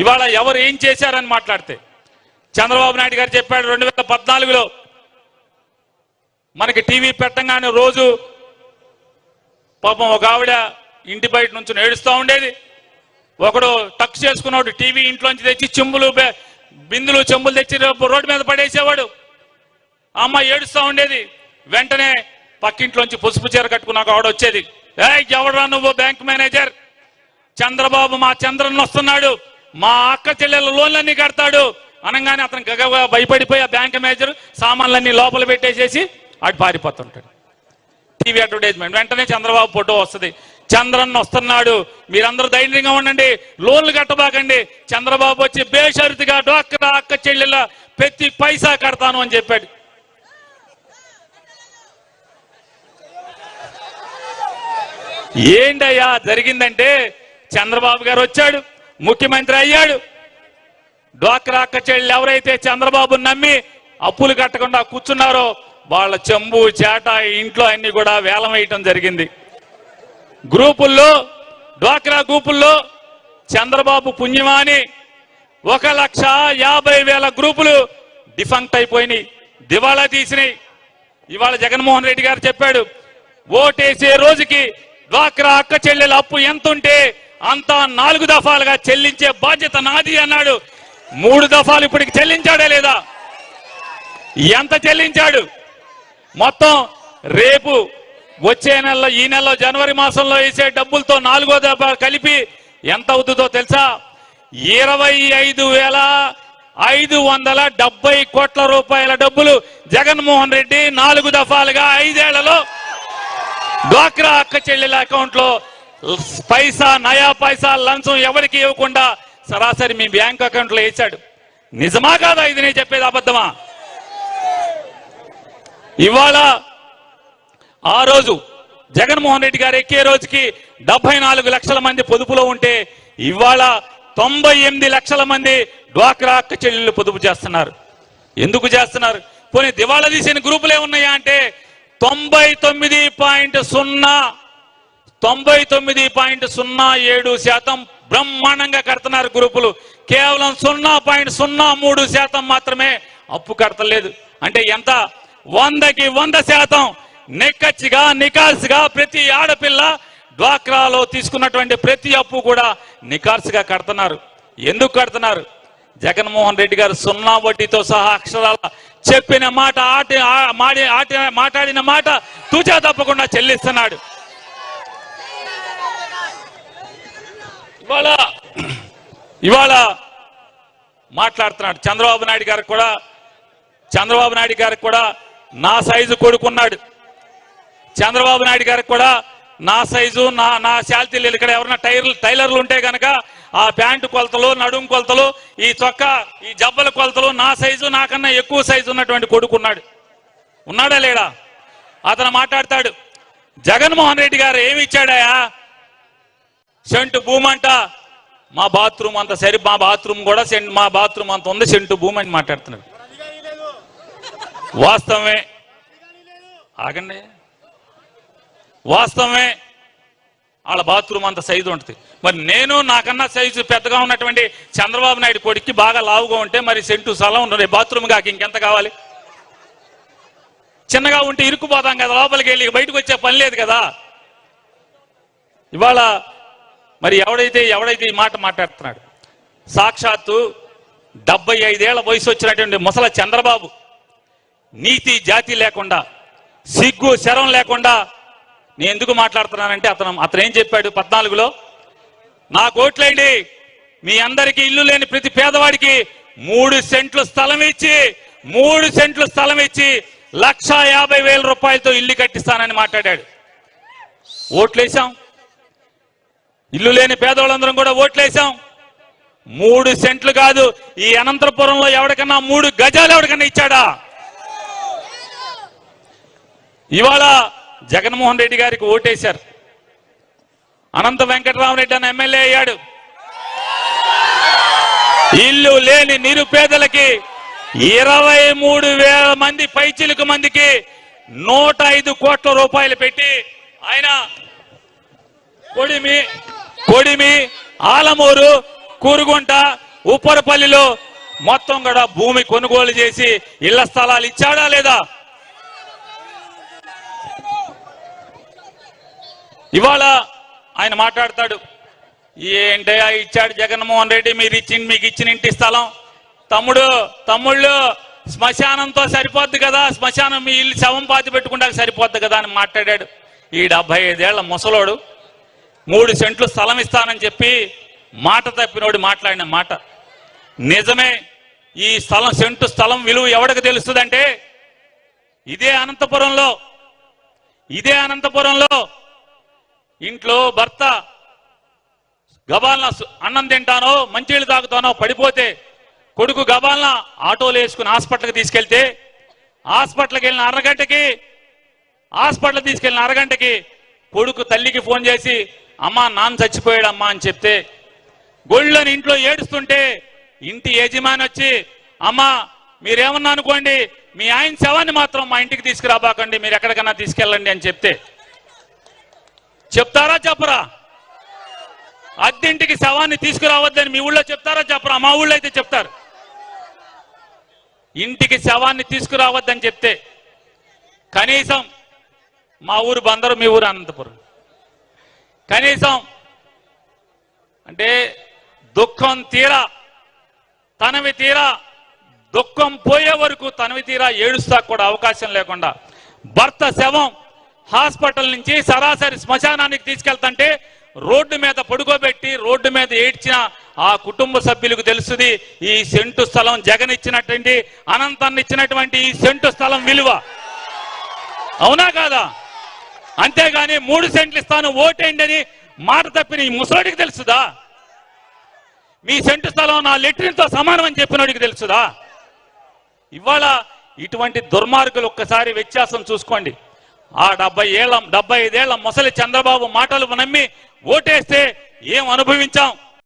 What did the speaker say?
ఇవాళ ఎవరు ఏం చేశారని మాట్లాడితే చంద్రబాబు నాయుడు గారు చెప్పాడు 2014లో మనకి టీవీ పెట్టంగానే రోజు పాపం ఒక ఆవిడ ఇంటి బయట నుంచి ఏడుస్తూ ఉండేది. ఒకడు టక్ చేసుకున్నాడు టీవీ ఇంట్లోంచి తెచ్చి చెంబులు బిందులు చెంబులు తెచ్చి రోడ్డు మీద పడేసేవాడు. ఆ అమ్మాయి ఏడుస్తూ ఉండేది. వెంటనే పక్కింట్లోంచి పసుపు చీర కట్టుకున్నాక ఆవిడ వచ్చేది, ఎవడరా నువ్వు బ్యాంక్ మేనేజర్, చంద్రబాబు మా చంద్రన్ వస్తున్నాడు, మా అక్క చెల్లెల లోన్లన్నీ కడతాడు అనగానే అతను గగగా భయపడిపోయి ఆ బ్యాంక్ మేనేజర్ సామాన్లన్నీ లోపల పెట్టేసేసి అటు పారిపోతుంటాడు. టీవీ అడ్వర్టైజ్మెంట్ వెంటనే చంద్రబాబు ఫోటో వస్తుంది, చంద్రన్ వస్తున్నాడు, మీరందరూ ధైర్యంగా ఉండండి, లోన్లు కట్టబాకండి, చంద్రబాబు వచ్చి బేషరతుగా డ్వాక్రా అక్క చెల్లెల ప్రతి పైసా కడతాను అని చెప్పాడు. ఏంటయ్యా జరిగిందంటే చంద్రబాబు గారు వచ్చాడు, ముఖ్యమంత్రి అయ్యాడు. డ్వాక్రా అక్క చెల్లెలు ఎవరైతే చంద్రబాబుని నమ్మి అప్పులు కట్టకుండా కూర్చున్నారో వాళ్ళ చెంబు చేట ఇంట్లో అన్ని కూడా వేలం వేయటం జరిగింది. గ్రూపుల్లో డ్వాక్రా గ్రూపుల్లో చంద్రబాబు పుణ్యమాని 1,50,000 గ్రూపులు డిఫంక్ట్ అయిపోయినాయి, దివాళా తీసినాయి. ఇవాళ జగన్మోహన్ రెడ్డి గారు చెప్పాడు, ఓటేసే రోజుకి డ్వాక్రా అక్క చెల్లెల అప్పు ఎంత ఉంటే అంతా 4 దఫాలుగా చెల్లించే బాధ్యత నాది అన్నాడు. 3 దఫాలు ఇప్పటికి చెల్లించాడే లేదా? ఎంత చెల్లించాడు? మొత్తం రేపు వచ్చే నెలలో ఈ నెలలో జనవరి మాసంలో వేసే డబ్బులతో 4వ దఫా కలిపి ఎంత అవుతుందో తెలుసా? 25,570 కోట్ల రూపాయల డబ్బులు జగన్మోహన్ రెడ్డి 4 దఫాలుగా 5 ఏళ్లలో డ్వాక్రా అక్క చెల్లెల అకౌంట్ లో పైసా నయా పైసా లంచం ఎవరికి ఇవ్వకుండా సరాసరి మీ బ్యాంక్ అకౌంట్ లో వేశాడు. నిజమా కాదా? ఇది నేను చెప్పేది అబద్ధమా? ఇవాళ ఆ రోజు జగన్మోహన్ రెడ్డి గారు ఎక్కే రోజుకి 74 లక్షల మంది పొదుపులో ఉంటే ఇవాళ 98 లక్షల మంది డ్వాక్రా అక్క చెల్లెళ్ళు పొదుపు చేస్తున్నారు. ఎందుకు చేస్తున్నారు? పోనీ దివాళా తీసిన గ్రూపులే ఉన్నాయా అంటే 99.07% బ్రహ్మాండంగా కడుతున్నారు గ్రూపులు. కేవలం 0.03% మాత్రమే అప్పు కడతలేదు. అంటే ఎంత? 100కి 100% నిక్కచ్చిగా నికాల్సిగా ప్రతి ఆడపిల్ల డ్వాక్రాలో తీసుకున్నటువంటి ప్రతి అప్పు కూడా నికాల్సిగా కడుతున్నారు. ఎందుకు కడుతున్నారు? జగన్మోహన్ రెడ్డి గారు 0 వడ్డీతో సహా అక్షరాల చెప్పిన మాట మాట్లాడిన మాట తూచా తప్పకుండా చెల్లిస్తున్నాడు. ఇవాళ మాట్లాడుతున్నాడు. చంద్రబాబు నాయుడు గారికి కూడా నా సైజు కొడుకున్నాడు. చంద్రబాబు నాయుడు గారికి కూడా నా సైజు నా శాల్తీలు ఇక్కడ ఎవరైనా టైలర్లు ఉంటే కనుక ఆ ప్యాంటు కొలతలు, నడుము కొలతలు, ఈ చొక్కా ఈ జబ్బల కొలతలు నా సైజు నాకన్నా ఎక్కువ సైజు ఉన్నటువంటి కొడుకున్నాడు. ఉన్నాడా లేడా? అతను మాట్లాడతాడు, జగన్మోహన్ రెడ్డి గారు ఏమి ఇచ్చాడాయా? సెంటు భూమి అంట, మా బాత్రూమ్ అంత సరి, మా బాత్రూమ్ కూడా మా బాత్రూమ్ అంత ఉంది, సెంటు భూమి అని మాట్లాడుతున్నాడు. వాస్తవమే, ఆగండి, వాస్తవమే వాళ్ళ బాత్రూమ్ అంత సైజు ఉంటుంది. మరి నేను నాకన్నా సైజు పెద్దగా ఉన్నటువంటి చంద్రబాబు నాయుడు కొడుక్కి బాగా లావుగా ఉంటే మరి సెంటు స్థలం ఉంటుంది, బాత్రూమ్ కాక ఇంకెంత కావాలి? చిన్నగా ఉంటే ఇరుక్కుపోతాం కదా, లోపలికి వెళ్ళి బయటకు వచ్చే పని లేదు కదా. ఇవాళ మరి ఎవడైతే ఈ మాట మాట్లాడుతున్నాడు, సాక్షాత్తు 75 ఏళ్ల వయసు వచ్చినటువంటి ముసల చంద్రబాబు నీతి జాతి లేకుండా, సిగ్గు శరం లేకుండా నేను ఎందుకు మాట్లాడుతున్నానంటే అతను ఏం చెప్పాడు 14లో, నాకు ఓట్లేండి, మీ అందరికీ ఇల్లు లేని ప్రతి పేదవాడికి 3 సెంట్లు స్థలం ఇచ్చి 1,50,000 రూపాయలతో ఇల్లు కట్టిస్తానని మాట్లాడాడు. ఓట్లేసాం, ఇల్లు లేని పేదవాళ్ళందరం కూడా ఓట్లేసాం. 3 సెంట్లు కాదు, ఈ అనంతపురంలో ఎవరికన్నా 3 గజాలు ఎవరికన్నా ఇచ్చాడా? ఇవాళ జగన్మోహన్ రెడ్డి గారికి ఓటేశారు, అనంత వెంకటరామరెడ్డి అని ఎమ్మెల్యే అయ్యాడు. ఇల్లు లేని నిరుపేదలకి 23,000 మంది పైచిలుకు మందికి 105 కోట్ల రూపాయలు పెట్టి ఆయన కొడిమి, ఆలమూరు, కూరుగుంట, ఉప్పరపల్లిలో మొత్తం కూడా భూమి కొనుగోలు చేసి ఇళ్ల స్థలాలు ఇచ్చాడా లేదా? ఇవాళ ఆయన మాట్లాడతాడు, ఏంటయ్యా ఇచ్చాడు జగన్మోహన్ రెడ్డి, మీకు ఇచ్చిన ఇంటి స్థలం తమ్ముళ్ళు శ్మశానంతో సరిపోద్ది కదా, శ్మశానం మీ ఇల్లు శవం పాతి పెట్టుకుంటా సరిపోద్ది కదా అని మాట్లాడాడు. ఈ 75 ఏళ్ల ముసలోడు 3 సెంట్లు స్థలం ఇస్తానని చెప్పి మాట తప్పినోడు మాట్లాడిన మాట నిజమే. ఈ సెంటు స్థలం విలువ ఎవరికి తెలుస్తుందంటే ఇదే అనంతపురంలో ఇంట్లో భర్త గబాలన అన్నం తింటానో మంచినీళ్ళు తాగుతానో పడిపోతే కొడుకు గబాలన ఆటోలు వేసుకుని హాస్పిటల్కి తీసుకెళ్తే హాస్పిటల్కి తీసుకెళ్ళిన అరగంటకి కొడుకు తల్లికి ఫోన్ చేసి అమ్మా నాన్న చచ్చిపోయాడమ్మా అని చెప్తే గొళ్ళని ఇంట్లో ఏడుస్తుంటే ఇంటి యజమాని వచ్చి అమ్మా మీరేమన్నా అనుకోండి, మీ ఆయన శవాన్ని మాత్రం మా ఇంటికి తీసుకురాబాకండి, మీరు ఎక్కడికన్నా తీసుకెళ్ళండి అని చెప్తారా చెప్పరా? అద్దెంటికి శవాన్ని తీసుకురావద్దని మీ ఊళ్ళో చెప్తారా చెప్పరా? మా ఊళ్ళో అయితే చెప్తారు. ఇంటికి శవాన్ని తీసుకురావద్దని చెప్తే కనీసం మా ఊరు బందరు, మీ ఊరు అనంతపురం, కనీసం అంటే దుఃఖం తీరా తనవి తీరా దుఃఖం పోయే వరకు తనవి తీరా ఏడుస్తా కూడా అవకాశం లేకుండా భర్త శవం హాస్పిటల్ నుంచి సరాసరి శ్మశానానికి తీసుకెళ్తుంటే రోడ్డు మీద పడుకోబెట్టి రోడ్డు మీద ఏడ్చిన ఆ కుటుంబ సభ్యులకు తెలుస్తుంది ఈ సెంటు స్థలం జగన్ ఇచ్చినటువంటి అనంతాన్ని ఇచ్చినటువంటి ఈ సెంటు స్థలం విలువ. అవునా కాదా? అంతేగాని 3 సెంట్లు ఇస్తాను ఓటేయండి అని మాట తప్పిన ఈ ముసలోడికి తెలుసుదా? మీ సెంటు స్థలం నా లెట్రిన్తో సమానం అని చెప్పినోడికి తెలుసుదా? ఇవాళ ఇటువంటి దుర్మార్గులు ఒక్కసారి వ్యత్యాసం చూసుకోండి. ఆ 75 ఏళ్ల ముసలి చంద్రబాబు మాటలు నమ్మి ఓటేస్తే ఏం అనుభవించాం?